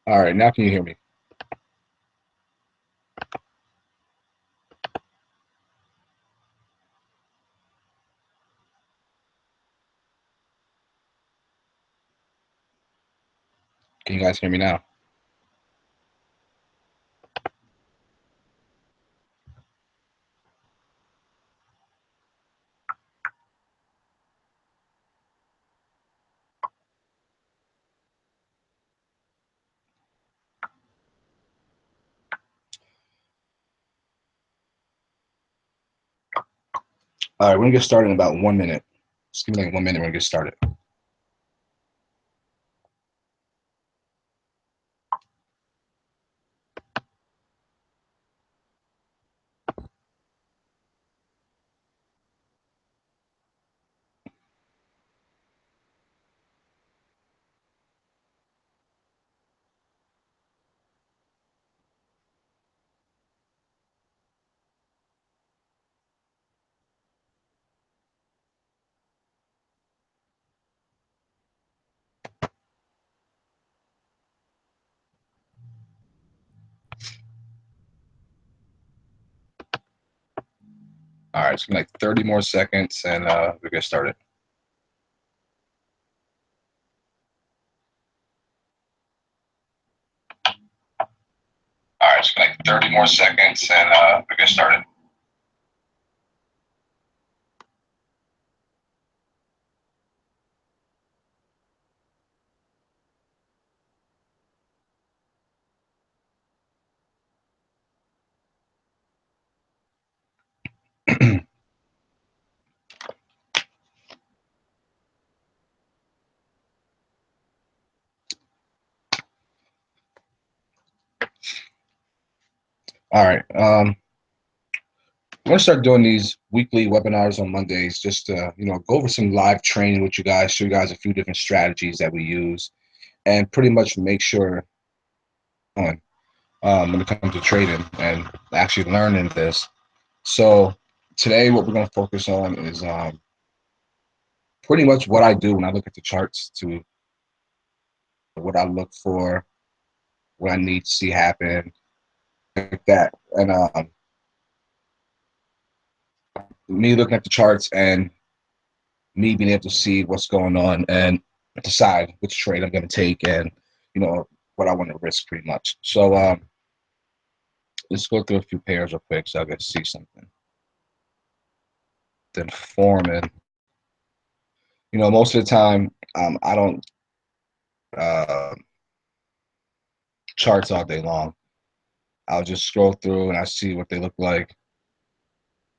All right, now can you hear me? Can you guys hear me now? All right, we're gonna get started in about 1 minute. Just give me like 1 minute. We're gonna get started. All right, it's like 30 more seconds, and we get started. All right, it's like 30 more seconds, and we get started. All right, we're gonna start doing these weekly webinars on Mondays, just to go over some live training with you guys, show you guys a few different strategies that we use, and pretty much make sure when it comes to trading and actually learning this. So today, what we're gonna focus on is pretty much what I do when I look at the charts, to what I look for, what I need to see happen, like that. And me looking at the charts and me being able to see what's going on and decide which trade I'm going to take, and what I want to risk, pretty much. So let's go through a few pairs real quick so I get to see something. Then Foreman. Most of the time, I don't uh, charts all day long. I'll just scroll through and I see what they look like.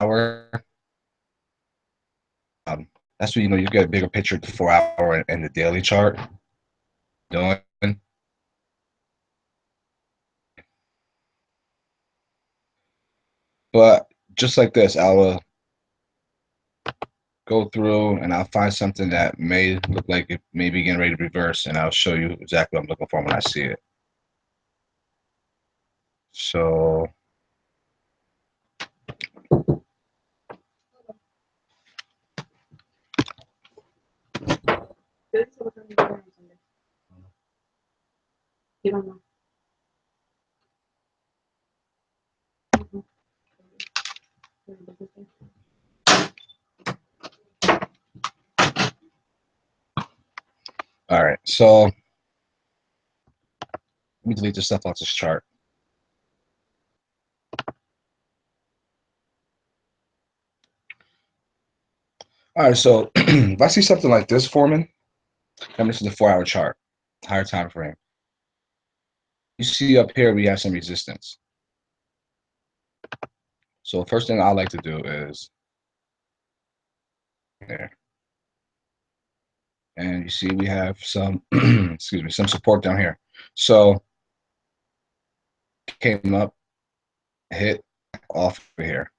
Hour. That's when you get a bigger picture of the 4 hour and the daily chart. Doing. But just like this, I'll go through and I'll find something that may look like it may be getting ready to reverse, and I'll show you exactly what I'm looking for when I see it. So all right, so let me delete this stuff off this chart. All right, so if I see something like this, Foreman, and this is the 4 hour chart, higher time frame. You see up here we have some resistance. So first thing I like to do is there, and you see we have some excuse me, some support down here. So came up, hit off of here.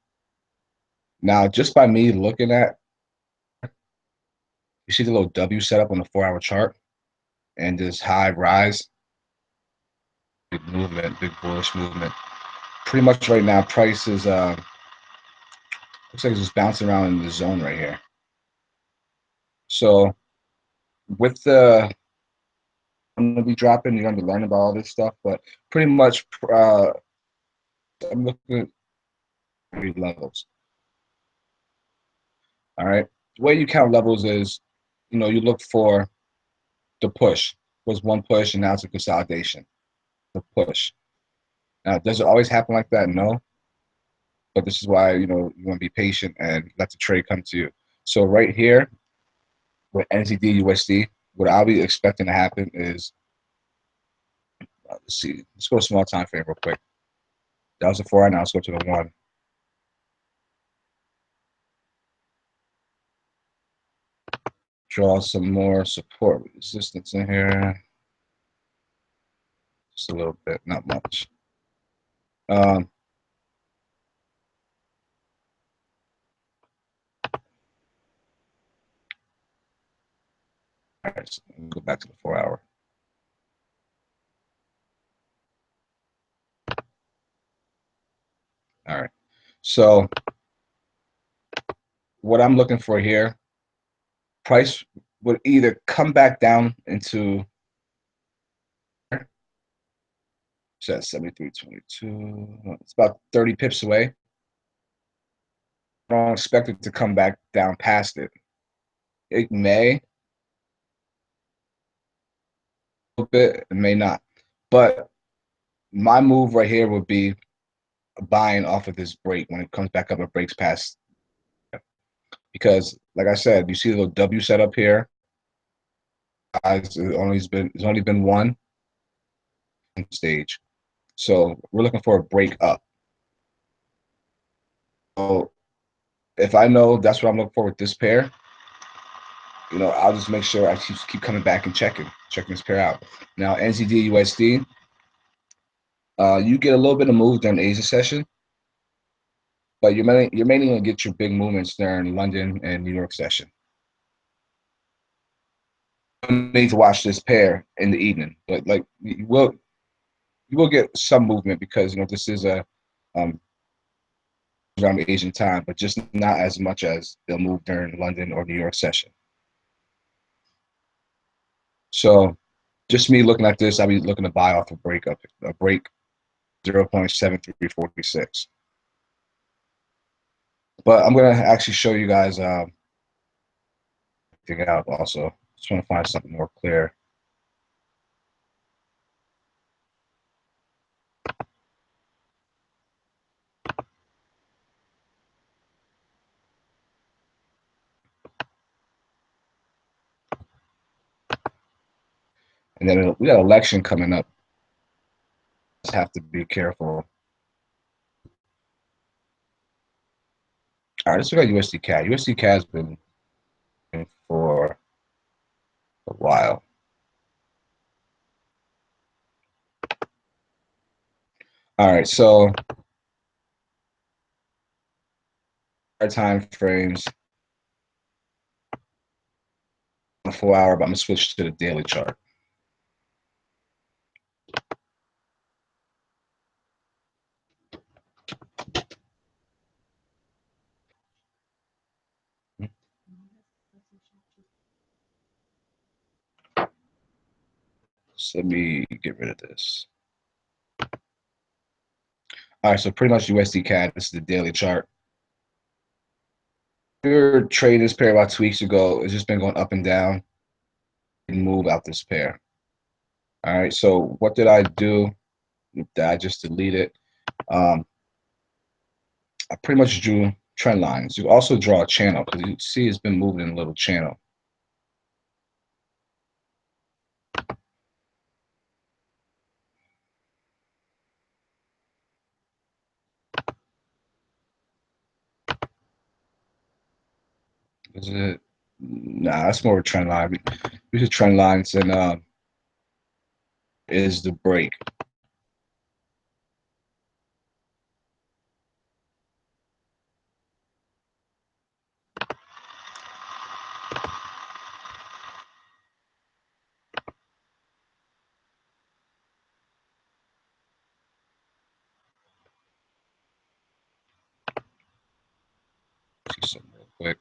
Now, just by me looking at, you see the little W set up on the 4 hour chart and this high rise, big movement, big bullish movement. Pretty much right now, price is looks like it's just bouncing around in the zone right here. So with the going to be dropping. You're going to be learning about all this stuff, but pretty much, I'm looking at 3 levels. All right. The way you count levels is, you look for the push. Was one push, and now it's a consolidation. The push. Now, does it always happen like that? No. But this is why, you want to be patient and let the trade come to you. So right here with NZD USD, what I'll be expecting to happen is, let's see, let's go to small time frame real quick. That was a 4 right now. Let's go to the 1. Draw some more support resistance in here. Just a little bit, not much. Um, all right, so go back to the 4-hour. All right. So what I'm looking for here, price would either come back down into 73.22. It's about 30 pips away. I don't expect it to come back down past it. It may a little bit, it may not. But my move right here would be buying off of this break when it comes back up and breaks past. Because, like I said, you see the little W set up here. It's only been one stage, so we're looking for a break up. So if I know that's what I'm looking for with this pair, I'll just make sure I keep coming back and checking this pair out. Now NZD USD, you get a little bit of move during the Asia session, but you're mainly going to get your big movements during London and New York session. You need to watch this pair in the evening, but like you will get some movement because this is a around the Asian time, but just not as much as they'll move during London or New York session. So just me looking at this, I'll be looking to buy off a break 0.7346. But I'm gonna actually show you guys thing out also. Just want to find something more clear. And then we got election coming up. Just have to be careful. All right, let's look at USD CAD. USD CAD has been for a while. All right, so our time frames on a 4-hour, but I'm gonna switch to the daily chart. So let me get rid of this. All right, so pretty much USD CAD. This is the daily chart. We were trading this pair about 2 weeks ago. It's just been going up and down. And move out this pair. All right, so what did I do? I just deleted. I pretty much drew trend lines. You also draw a channel because you see it's been moving in a little channel. Is it? Nah, that's more of a trend line. These are trend lines, and is the break. See something real quick.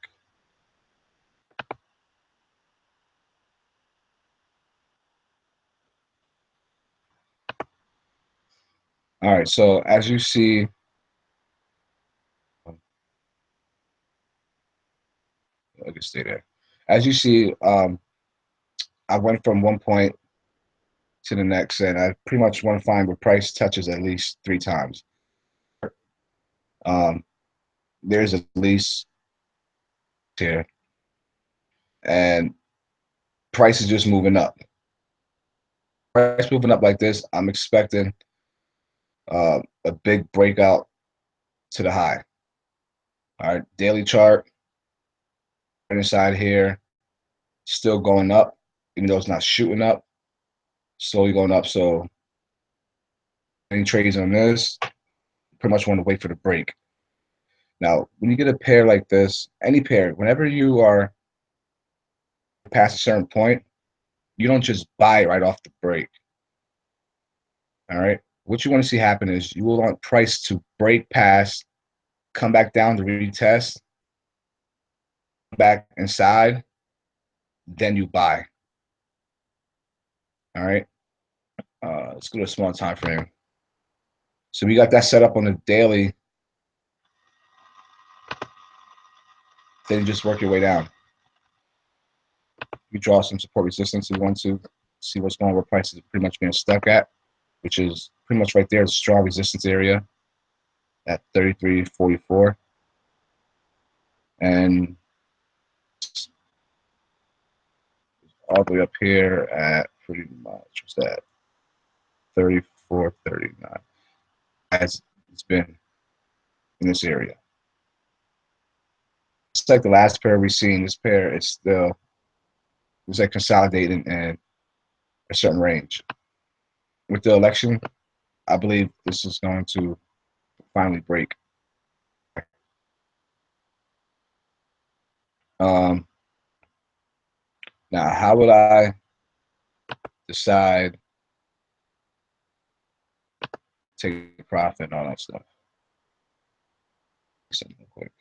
All right, so as you see, I can stay there. As you see, I went from one point to the next, and I pretty much want to find where price touches at least 3 times. Um, there's at least here, and price is just moving up. Price moving up like this, I'm expecting a big breakout to the high. All right, daily chart inside here, still going up, even though it's not shooting up, slowly going up. So any trades on this, pretty much want to wait for the break. Now, when you get a pair like this, any pair, whenever you are past a certain point, you don't just buy it right off the break. All right. What you want to see happen is you will want price to break past, come back down to retest, back inside, then you buy. All right. Let's go to a small time frame. So we got that set up on the daily. Then you just work your way down. You draw some support resistance. You want to see what's going on, where price is pretty much being stuck at, which is pretty much right there. Is a strong resistance area at 33.44, and all the way up here at pretty much what's that, 34.39. As it's been in this area. It's like the last pair we've seen. This pair is still it's like consolidating in a certain range. With the election, I believe this is going to finally break. Um, Now, how would I decide take profit and all that stuff? Something real quick.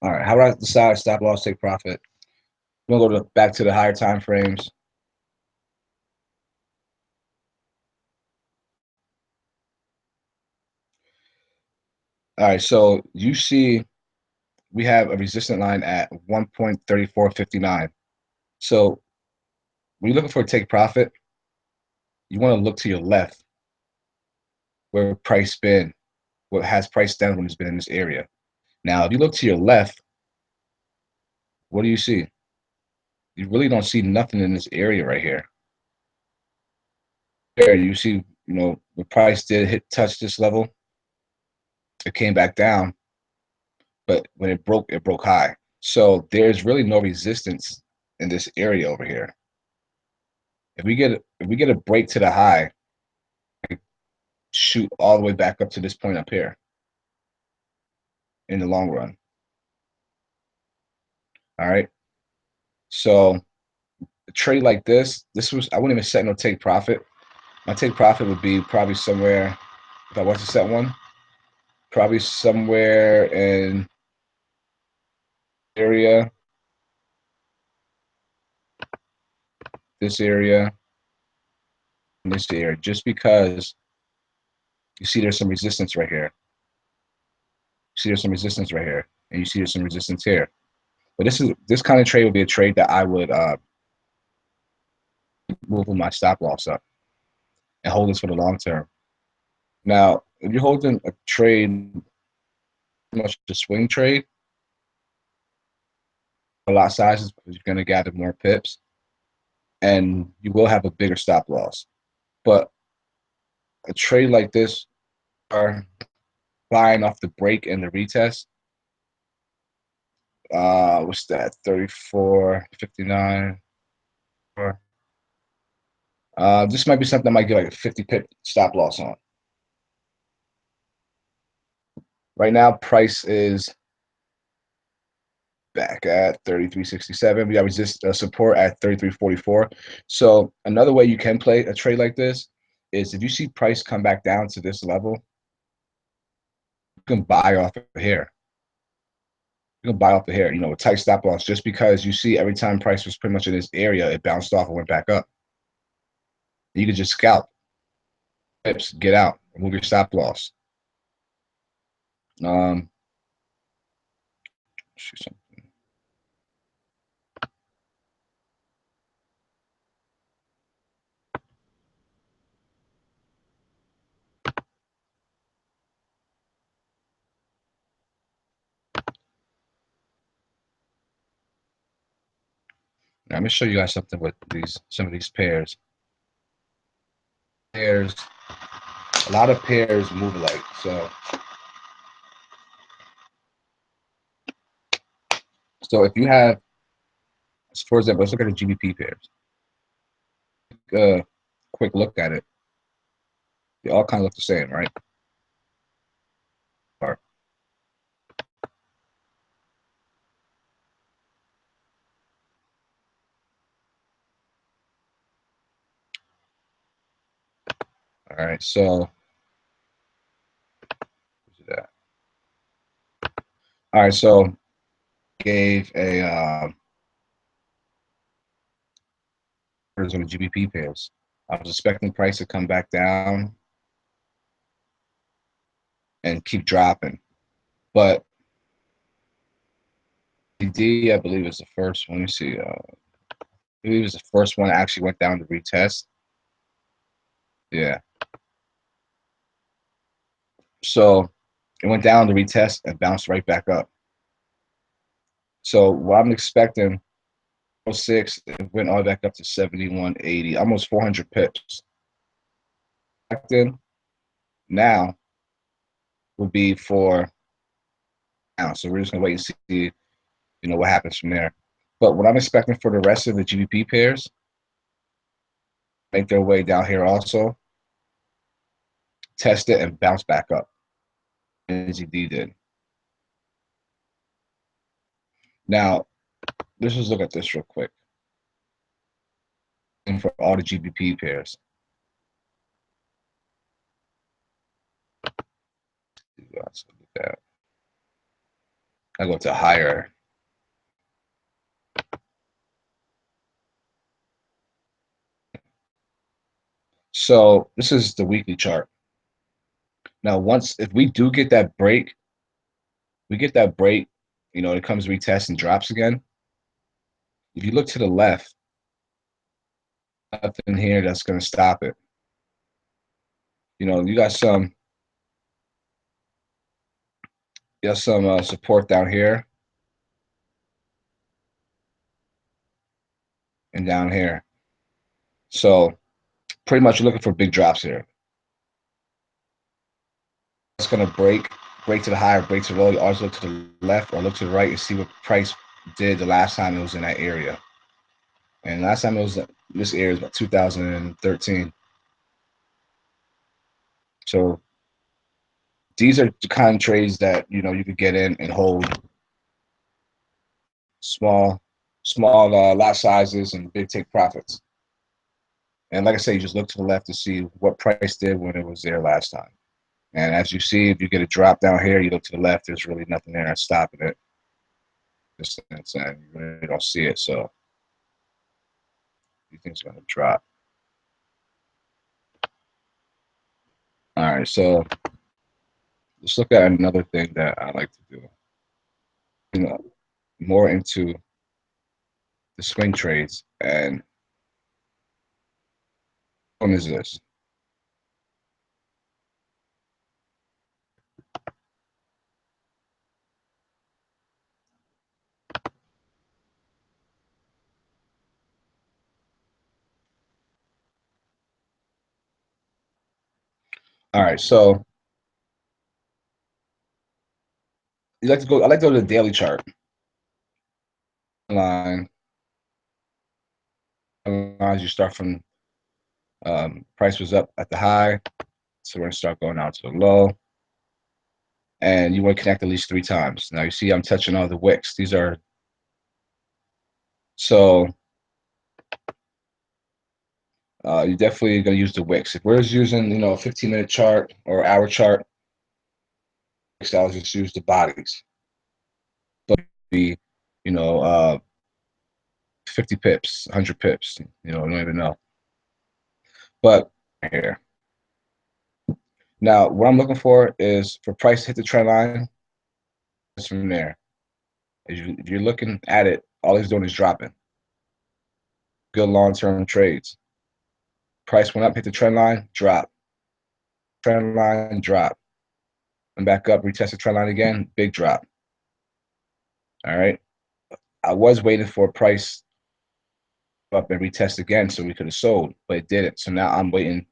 All right, how do I decide stop loss, take profit? I'm gonna go back to the higher time frames. All right, so you see we have a resistance line at 1.3459. So when you're looking for a take profit, you want to look to your left where price been, what has price done when it's been in this area. Now, if you look to your left, what do you see? You really don't see nothing in this area right here. There, you see, the price did touch this level. It came back down, but when it broke high. So there's really no resistance in this area over here. If we get a break to the high, shoot all the way back up to this point up here in the long run. All right. So a trade like this was I wouldn't even set no take profit. My take profit would be probably somewhere, if I was to set one, probably somewhere in area, this area, and this area, just because you see there's some resistance right here. You see there's some resistance right here, and you see there's some resistance here. But this kind of trade would be a trade that I would move my stop loss up and hold this for the long term. Now, if you're holding a trade, much a swing trade, a lot sizes, you're going to gather more pips, and you will have a bigger stop loss. But a trade like this, are buying off the break and the retest. What's that? 34.59. This might be something I might get like a 50 pip stop loss on. Right now, price is back at 33.67. We got support at 33.44. So another way you can play a trade like this is if you see price come back down to this level, you can buy off of here. You can buy off the hair, you know, with tight stop loss, just because you see every time price was pretty much in this area, it bounced off and went back up. You could just scalp, pips, get out, remove your stop loss. Um, shoot something. Now, let me show you guys something with some of these pairs. Pairs, a lot of pairs move alike. So if you have, for example, let's look at the GBP pairs. Quick look at it. They all kind of look the same, right? All right, so that. All right, so gave a on the GBP pairs. I was expecting price to come back down and keep dropping, but D, I believe, is the first one. Let me see. I believe it was the first one that actually went down to retest. Yeah. So it went down to retest and bounced right back up. So what I'm expecting, 06, it went all the way back up to 71.80, almost 400 pips. Then now will be for now. So we're just gonna wait and see, you know, what happens from there. But what I'm expecting for the rest of the GBP pairs, make their way down here also, test it and bounce back up, as NZD did. Now, let's just look at this real quick. And for all the GBP pairs. Let's look at that. I go to higher. So this is the weekly chart. Now, if we do get that break, you know, it comes retest and drops again. If you look to the left, nothing here that's going to stop it. You know, you got some support down here and down here. So pretty much you're looking for big drops here. It's going to break to the high or break to the low. You always look to the left or look to the right and see what price did the last time it was in that area. And last time it was in this area was about 2013. So these are the kind of trades that, you know, you could get in and hold small lot sizes and big take profits. And like I say, you just look to the left to see what price did when it was there last time. And as you see, if you get a drop down here, you look to the left, there's really nothing there that's stopping it. And you really don't see it. So you think it's going to drop. All right, so let's look at another thing that I like to do. You know, more into the swing trades. And one is this. All right, so I like to go to the daily chart. Line lines, you start from price was up at the high, so we're gonna start going out to the low, and you want to connect at least 3 times. Now you see I'm touching all the wicks. These are so you're definitely gonna use the wicks. If we're just using, you know, a 15-minute chart or hour chart, I was just use the bodies. But be, you know, 50 pips, 100 pips. You know, I don't even know. But here. Now, what I'm looking for is for price to hit the trend line. It's from there. If you're looking at it, all he's doing is dropping. Good long-term trades. Price went up, hit the trend line, drop. Trend line, drop. And back up, retest the trend line again, big drop. All right. I was waiting for a price up and retest again so we could have sold, but it didn't. So now I'm waiting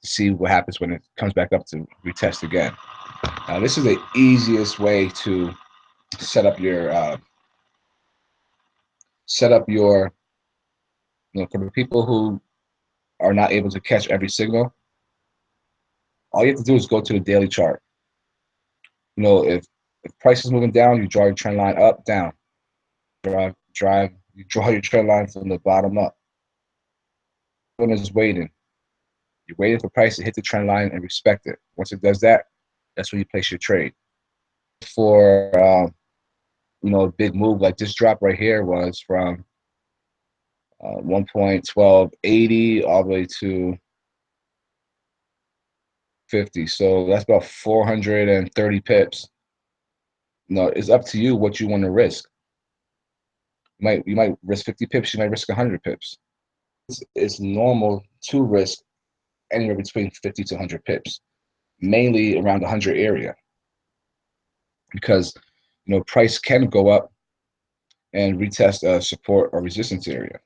to see what happens when it comes back up to retest again. Now, this is the easiest way to set up your for the people who are not able to catch every signal. All you have to do is go to the daily chart. You know, if price is moving down, you draw your trend line up, down. You draw your trend line from the bottom up. One is waiting. You're waiting for price to hit the trend line and respect it. Once it does that, that's when you place your trade. For a big move like this drop right here was from 1.1280 all the way to 50. So that's about 430 pips. No, it's up to you what you want to risk. You might risk 50 pips. You might risk 100 pips. It's normal to risk anywhere between 50 to 100 pips, mainly around the 100 area, because price can go up and retest a support or resistance area.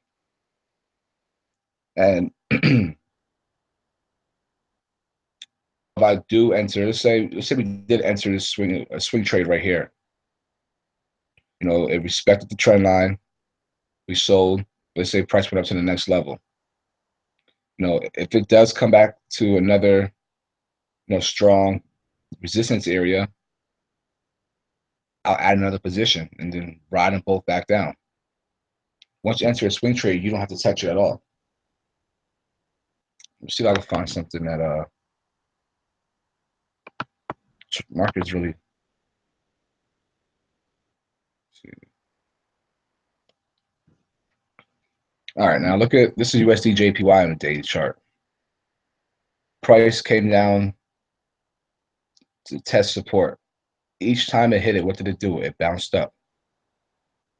And if I do enter, let's say we did enter this swing trade right here. It respected the trend line. We sold. Let's say price went up to the next level. If it does come back to another, strong resistance area, I'll add another position and then ride them both back down. Once you enter a swing trade, you don't have to touch it at all. Let's see if I can find something that market's really. All right, now look at this is USD JPY on the daily chart. Price came down to test support. Each time it hit it, what did it do? It bounced up.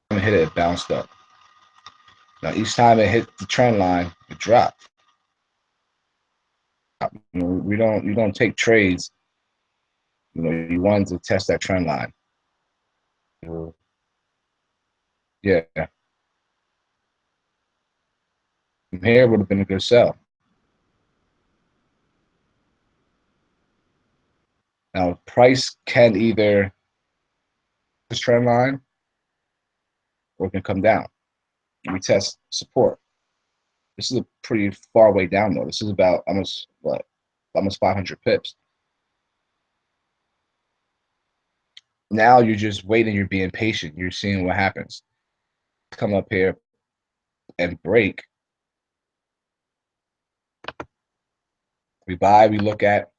It hit it, it bounced up. Now each time it hit the trend line, it dropped. You don't take trades. You want to test that trend line. Yeah. From here would have been a good sell. Now price can either this trend line or it can come down. We test support. This is a pretty far way down though. This is about almost 500 pips. Now you're just waiting, you're being patient, you're seeing what happens. Come up here and break. We buy, we look at,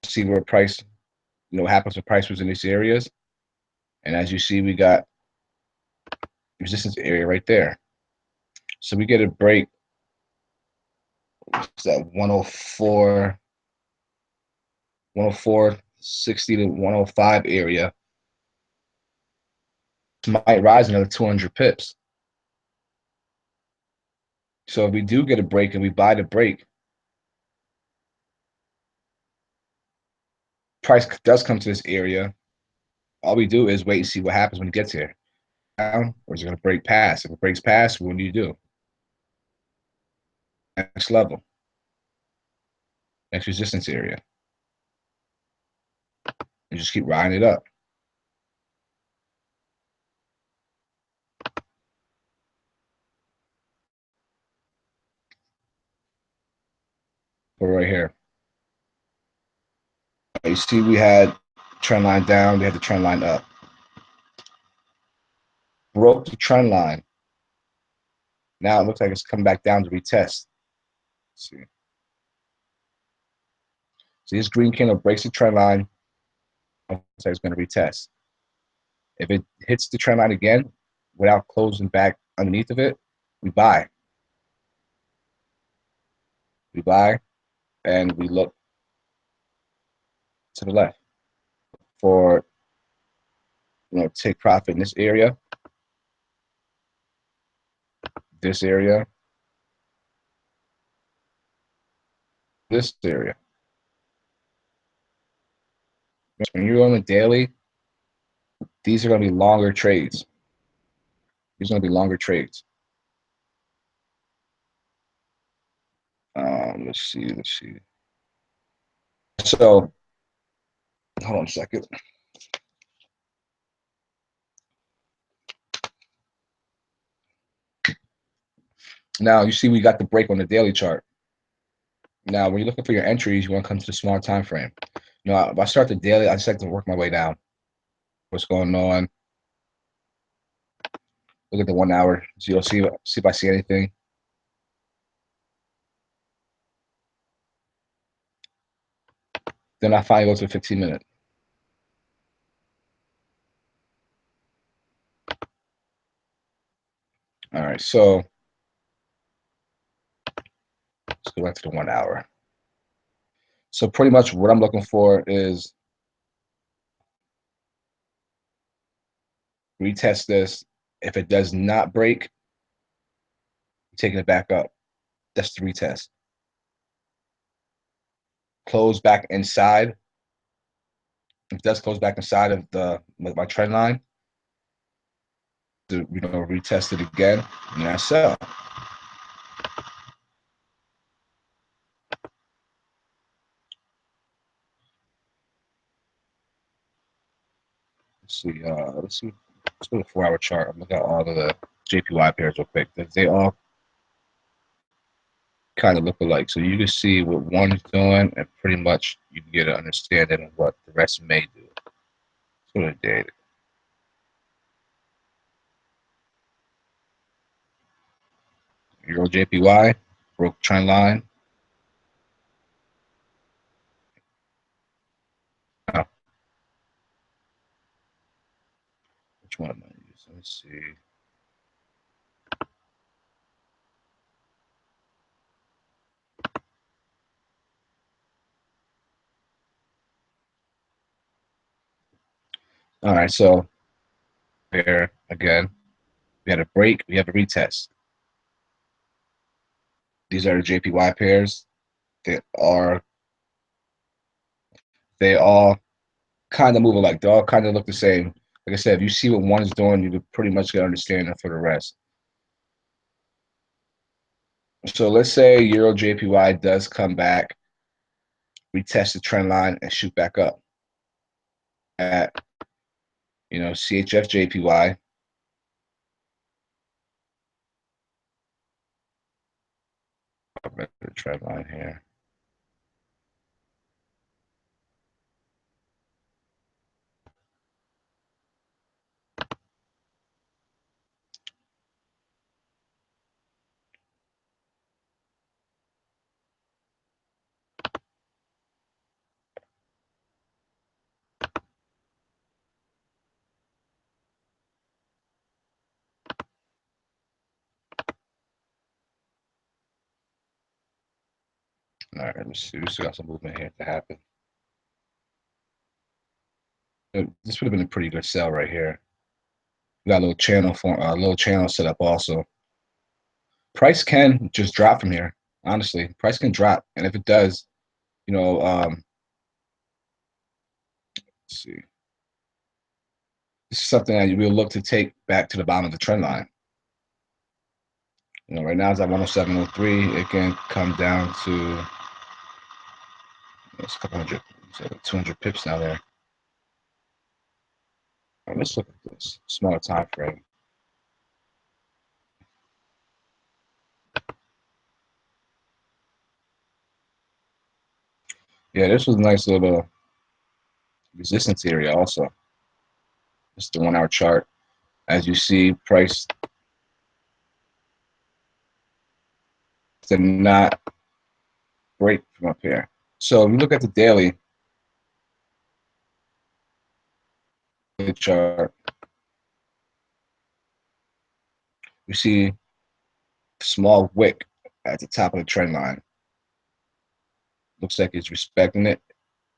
see where price, what happens when price was in these areas. And as you see, we got resistance area right there. So we get a break. It's that 104, 60 to 105 area. Might rise another 200 pips. So if we do get a break and we buy the break, price does come to this area. All we do is wait and see what happens when it gets here. Down, or is it going to break past? If it breaks past, what do? Next level, next resistance area. And just keep riding it up. But right here, you see we had trend line down, we had the trend line up. Broke the trend line. Now it looks like it's come back down to retest. Let's see. So this green candle breaks the trend line. Looks like it's going to retest. If it hits the trend line again without closing back underneath of it, we buy. We buy and we look to the left for, take profit in this area, this area, this area. When you're on the daily, these are going to be longer trades. These are going to be longer trades. Let's see. So, hold on a second. Now, you see we got the break on the daily chart. Now, when you're looking for your entries, you want to come to the smaller time frame. If I start the daily, I just like to work my way down. What's going on? Look at the 1 hour. So you'll see if I see anything. Then I finally go to the 15-minute. All right, so let's go back to the 1 hour. So pretty much what I'm looking for is retest this. If it does not break, I'm taking it back up. That's the retest. Close back inside. If it does close back inside of my trend line, to retest it again, and I sell. Let's see. Let's go to the 4 hour chart. I'm looking at all of the JPY pairs real quick. They all kind of look alike, so you can see what one is doing, and pretty much you can get an understanding of what the rest may do. Let's go to the data. Euro JPY broke trend line. Oh. Which one am I using? Let's see. All right, so here again, we had a break, we have a retest. These are the JPY pairs. They all kind of move alike. They all kind of look the same. Like I said, if you see what one is doing, you pretty much get understanding for the rest. So let's say Euro JPY does come back, retest the trend line, and shoot back up at CHF JPY. The trend line here. All right, let me see. We still got some movement here to happen. This would have been a pretty good sell right here. We got a little channel set up also. Price can just drop from here. Honestly, price can drop, and if it does, let's see. This is something that we'll look to take back to the bottom of the trend line. Right now it's at 107.03. It can come down to it's a couple hundred, 200 pips down there. All right, let's look at this smaller time frame. Yeah, this was a nice little resistance area also. This is the 1 hour chart. As you see, price did not break from up here. So if you look at the daily chart, You see a small wick at the top of the trend line. Looks like it's respecting it.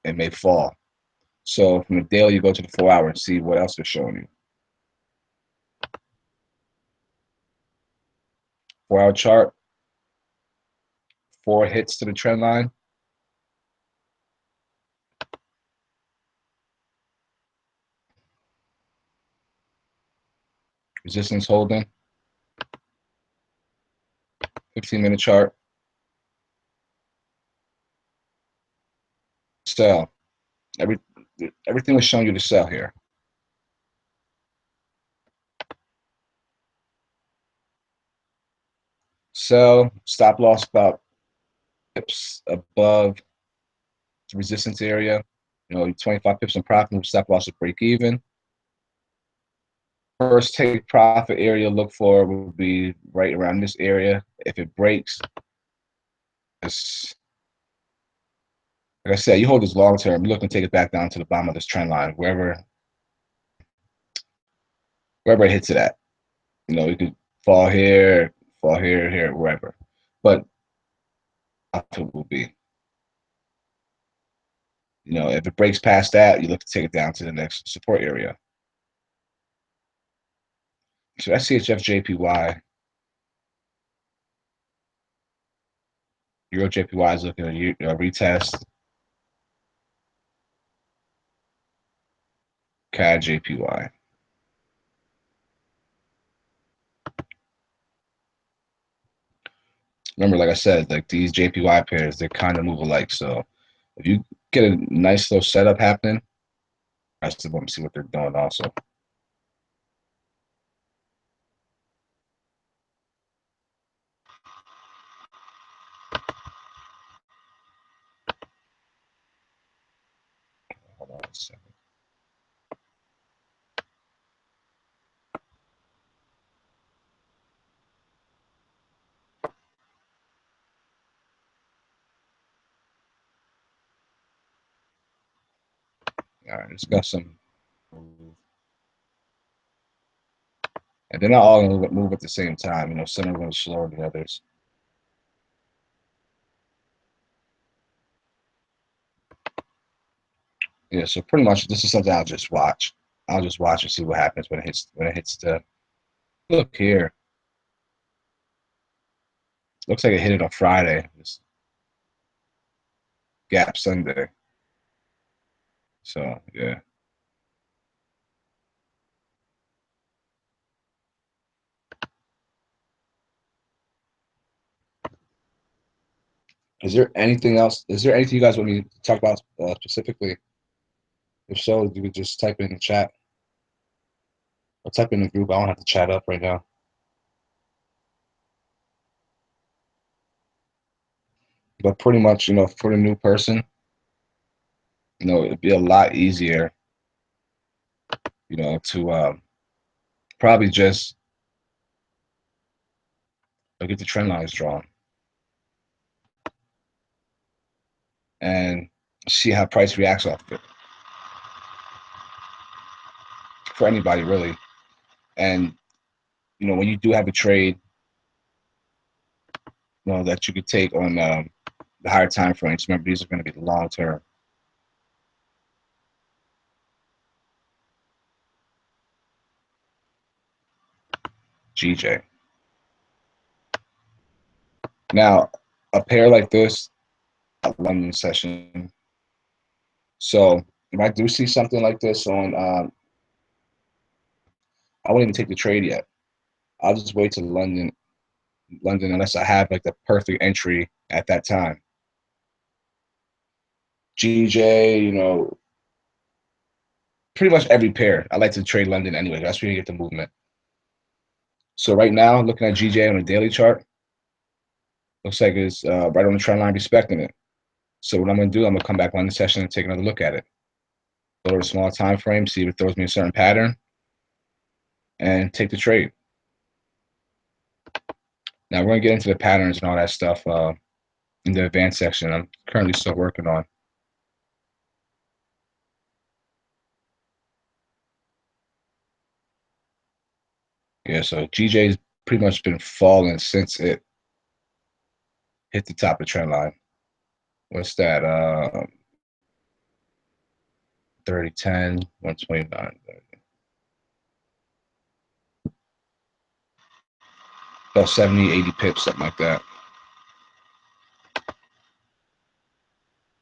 It may fall. So from the daily, you go to the 4 hour and see what else they're showing you. 4 hour chart, 4 hits to the trend line. Resistance holding. 15-minute chart. Sell. Everything was showing you to sell here. Sell. Stop loss about pips above the resistance area. 25 pips in profit. Stop loss to break even. First take profit area look for would be right around this area. If it breaks, like I said, you hold this long term, you're looking to take it back down to the bottom of this trend line, wherever it hits it at. You could fall here, here, wherever. But profit will be. If it breaks past that, you look to take it down to the next support area. So that's CHF JPY. Euro JPY is looking at a retest. CAD JPY. Remember, like I said, like these JPY pairs, they kind of move alike. So if you get a nice little setup happening, rest of them see what they're doing also. Hold on a second. All right, it's got some. And they're not all going to move at the same time. Some are going slower than others. Yeah, so pretty much this is something I'll just watch. I'll just watch and see what happens when it hits the look here. Looks like it hit it on Friday. This gap Sunday. So yeah. Is there anything else? Is there anything you guys want me to talk about specifically? If so, you could just type it in the chat. Or type in the group. I don't have to chat up right now. But pretty much, for the new person, it'd be a lot easier, to probably just get the trend lines drawn and see how price reacts off of it. For anybody, really. And, when you do have a trade, that you could take on the higher time frames, remember, these are going to be the long term. GJ. Now, a pair like this, a London session. So if I do see something like this on, I won't even take the trade yet. I'll just wait till London, unless I have like the perfect entry at that time. GJ, pretty much every pair. I like to trade London anyway. That's where you get the movement. So right now, looking at GJ on a daily chart, looks like it's right on the trend line, respecting it. So what I'm going to do, I'm going to come back on the session and take another look at it. Go to a small time frame, see if it throws me a certain pattern, and take the trade. Now we're going to get into the patterns and all that stuff in the advanced section. I'm currently still working on. Yeah, so GJ's pretty much been falling since it hit the top of the trend line. What's that? 30, 10, 129. About 70, 80 pips, something like that.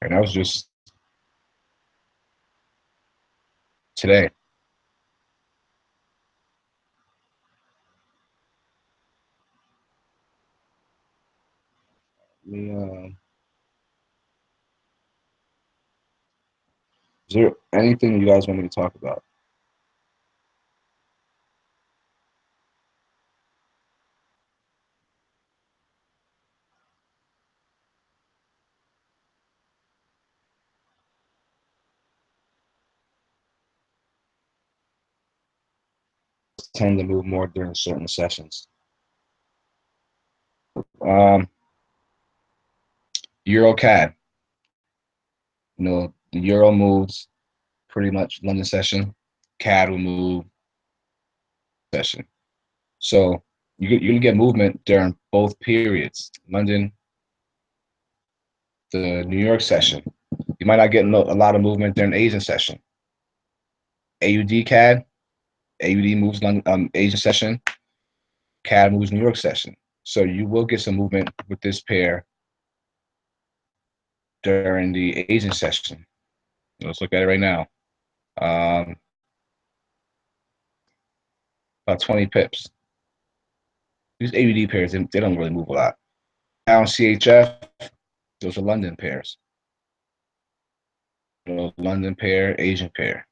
And that was just today. Me, is there anything you guys want me to talk about? Tend to move more during certain sessions. Um, Euro CAD. The Euro moves pretty much London session. CAD will move session. So you're gonna get movement during both periods. London, the New York session. You might not get a lot of movement during the Asian session. AUD CAD, AUD moves London, Asian session. CAD moves New York session. So you will get some movement with this pair during the Asian session. Let's look at it right now. Um, about 20 pips. These AUD pairs, they don't really move a lot. Now CHF, those are London pairs. London pair, Asian pair.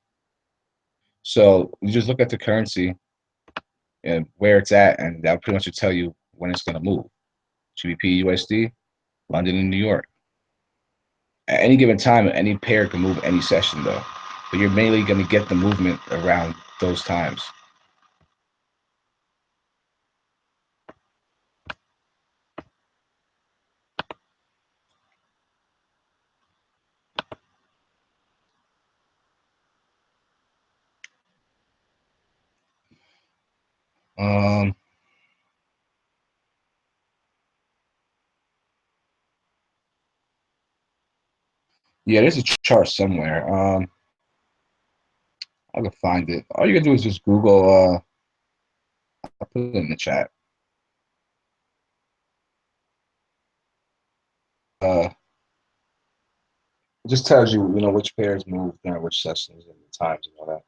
So you just look at the currency and where it's at, and that pretty much will tell you when it's going to move. GBP, USD, London, and New York. At any given time, any pair can move any session, though. But you're mainly going to get the movement around those times. Um, yeah, there's a chart somewhere. I can find it. All you can do is just Google. I'll put it in the chat. Uh, it just tells you, which pairs move during which sessions and the times and all that.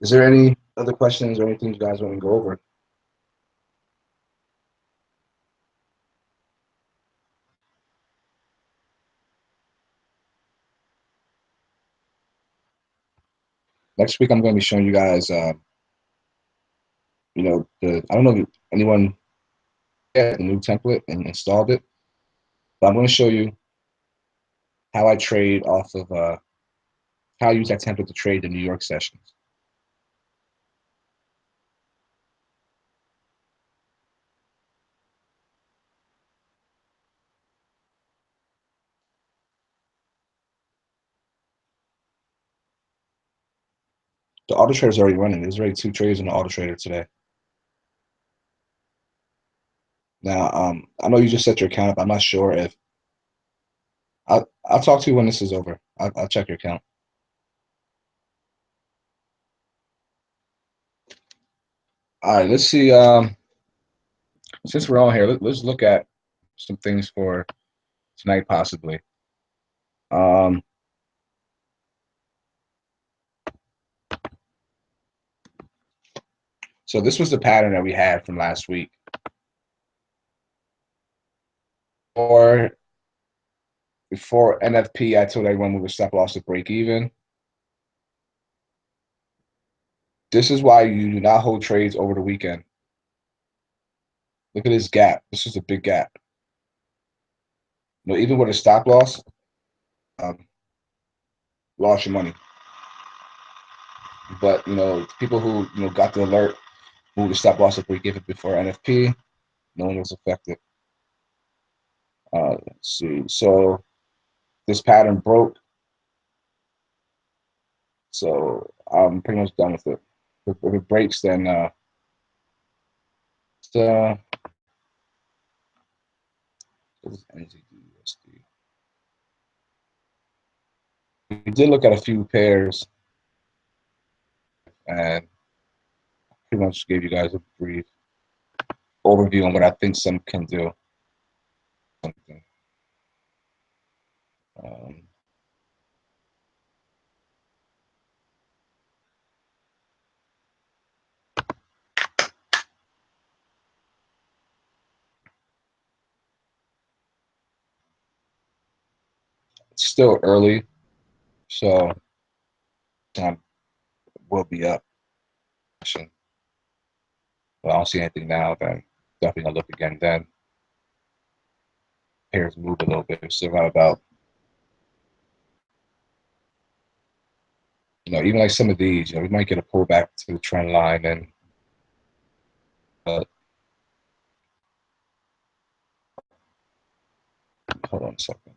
Is there any other questions or anything you guys want to go over? Next week, I'm going to be showing you guys, I don't know if anyone had the new template and installed it, but I'm going to show you how I trade off of, how I use that template to trade the New York sessions. The auto trader is already running. There's already 2 trades in the auto trader today. Now, I know you just set your account up. I'm not sure if I'll talk to you when this is over. I'll check your account. All right, let's see. Since we're on here, let's look at some things for tonight, possibly. Um, so this was the pattern that we had from last week. Or before NFP, I told everyone we would stop loss at break even. This is why you do not hold trades over the weekend. Look at this gap. This is a big gap. Even with a stop loss, um, lost your money. But people who got the alert, moved the stop loss at break even before NFP, no one was affected. Let's see. So this pattern broke. So I'm pretty much done with it. If it breaks, then what is NZD We did look at a few pairs and pretty much gave you guys a brief overview on what I think some can do. Um, it's still early, so time will be up. But I don't see anything now. Then definitely gonna look again. Then pairs move a little bit. We still got about, even like some of these, we might get a pullback to the trend line, and hold on a second.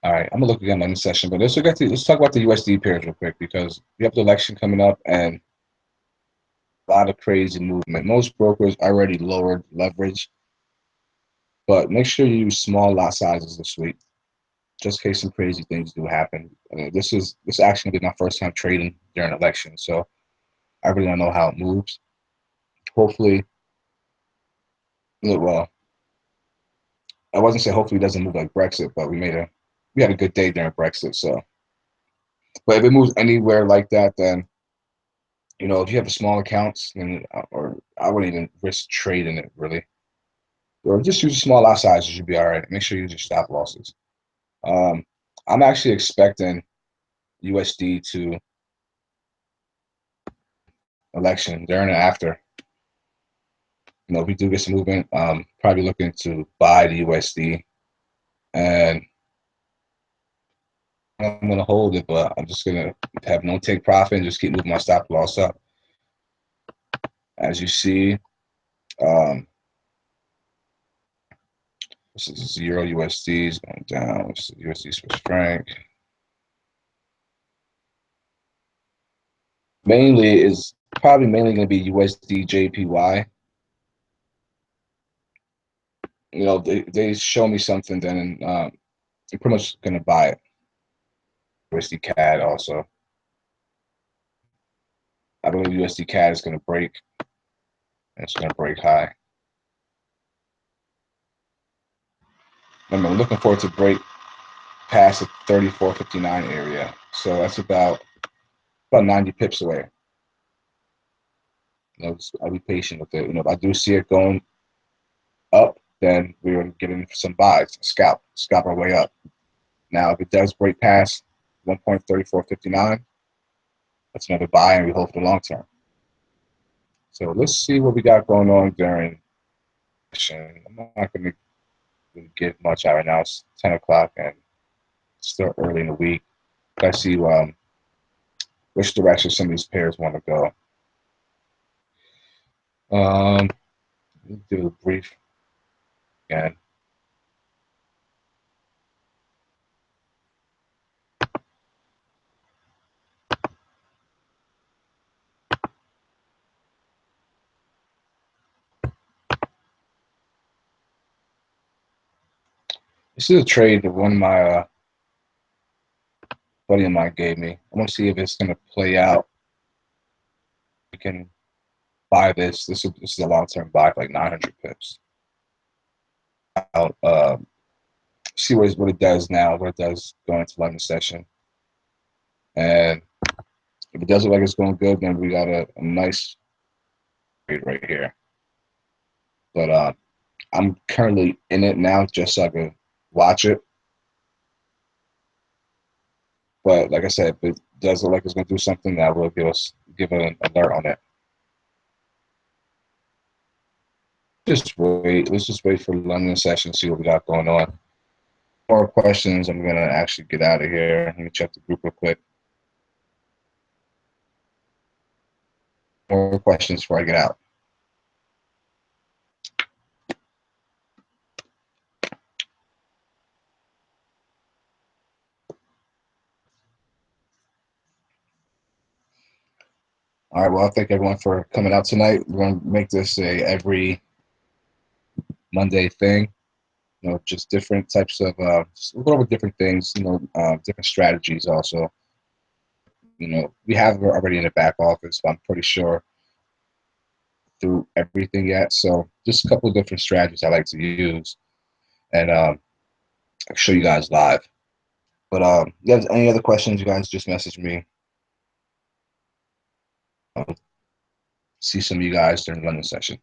All right, I'm gonna look again on this session, but let's talk about the USD pairs real quick because we have the election coming up and a lot of crazy movement. Most brokers already lowered leverage, but make sure you use small lot sizes this week, just in case some crazy things do happen. This actually gonna be my first time trading during an election, so I really don't know how it moves. Hopefully, well, I wasn't say hopefully it doesn't move like Brexit, but we had a good day during Brexit. So, but if it moves anywhere like that, then if you have the small accounts, then or I wouldn't even risk trading it really, or just use small lot sizes. You should be all right. Make sure you use your stop losses. Um, I'm actually expecting USD to election during and after. If we do get some movement, probably looking to buy the USD, and I'm going to hold it, but I'm just going to have no take profit and just keep moving my stop loss up. As you see, this is Euro USD is going down. This is USD Swiss franc. Probably mainly going to be USD JPY. They show me something, then I'm pretty much going to buy it. USD CAD also. I believe USD CAD is going to break. And it's going to break high. Remember, I'm looking forward to break past the 34.59 area. So that's about 90 pips away. I'll be patient with it. If I do see it going up, then we're getting some buys, scalp our way up. Now, if it does break past 1.3459, that's another buy, and we hope for the long term. So let's see what we got going on during session. I'm not going to get much out right now. It's 10 o'clock and it's still early in the week. Let's see which direction some of these pairs want to go. Do a brief again. This is a trade that one of my buddy of mine gave me. I want to see if it's going to play out. We can buy this. This is a long-term buy for like 900 pips. I'll see what it does now, what it does going into London session. And if it does look like it's going good, then we got a nice trade right here. But I'm currently in it now just so I can watch it. But like I said, if it does look like it's going to do something, that will give an alert on it. Let's just wait for London session, see what we got going on. More questions. I'm gonna actually get out of here. Let me check the group real quick. More questions before I get out. All right. Well, I thank everyone for coming out tonight. We're going to make this a every Monday thing. You know, just different types of just a little bit different things. You know, different strategies. Also, you know, we have it already in the back office, but I'm pretty sure through everything yet. So just a couple of different strategies I like to use, and I'll show you guys live. But you guys, any other questions? You guys just message me. I'll see some of you guys during the London session.